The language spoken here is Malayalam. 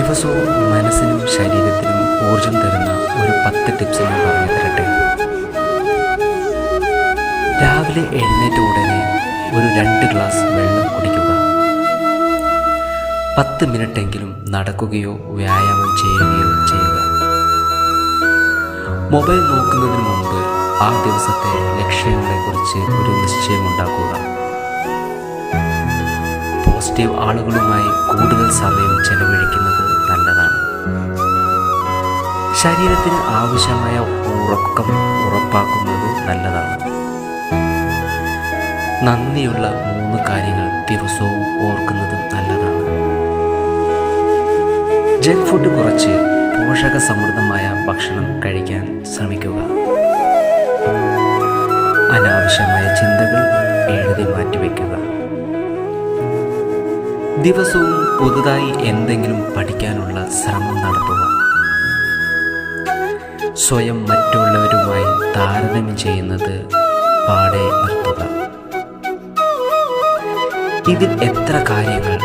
ദിവസവും മനസ്സിനും ശരീരത്തിനും ഊർജം തരുന്ന ഒരു 10 ടിപ്സ് ഞാൻ പറഞ്ഞു തരട്ടെ. രാവിലെ എഴുന്നേറ്റ ഉടനെ ഒരു 2 ഗ്ലാസ് വെള്ളം കുടിക്കുക. 10 മിനിറ്റെങ്കിലും നടക്കുകയോ വ്യായാമം ചെയ്യുകയോ ചെയ്യുക. മൊബൈൽ നോക്കുന്നതിന് മുമ്പ് ആ ദിവസത്തെ ലക്ഷ്യങ്ങളെക്കുറിച്ച് ഒരു നിശ്ചയമുണ്ടാക്കുക. പോസിറ്റീവ് ആളുകളുമായി കൂടുതൽ സമയം ചെലവഴിക്കുന്നത് നല്ലതാണ്. ശരീരത്തിന് ആവശ്യമായ ഉറക്കം ഉറപ്പാക്കുന്നത് നല്ലതാണ്. നന്ദിയുള്ള 3 കാര്യങ്ങൾ ദിവസവും ഓർക്കുന്നത് നല്ലതാണ്. ജങ്ക് ഫുഡ് കുറച്ച് പോഷക സമൃദ്ധമായ ഭക്ഷണം കഴിക്കാൻ ശ്രമിക്കുക. അനാവശ്യമായ ചിന്തകൾ എഴുതി മാറ്റിവെക്കുക. ദിവസവും പുതുതായി എന്തെങ്കിലും പഠിക്കാനുള്ള ശ്രമം നടത്തുക. സ്വയം മറ്റുള്ളവരുമായി താരതമ്യം ചെയ്യുന്നത് പാടെ നിർത്തുക. ഇതിൽ എത്ര കാര്യങ്ങൾ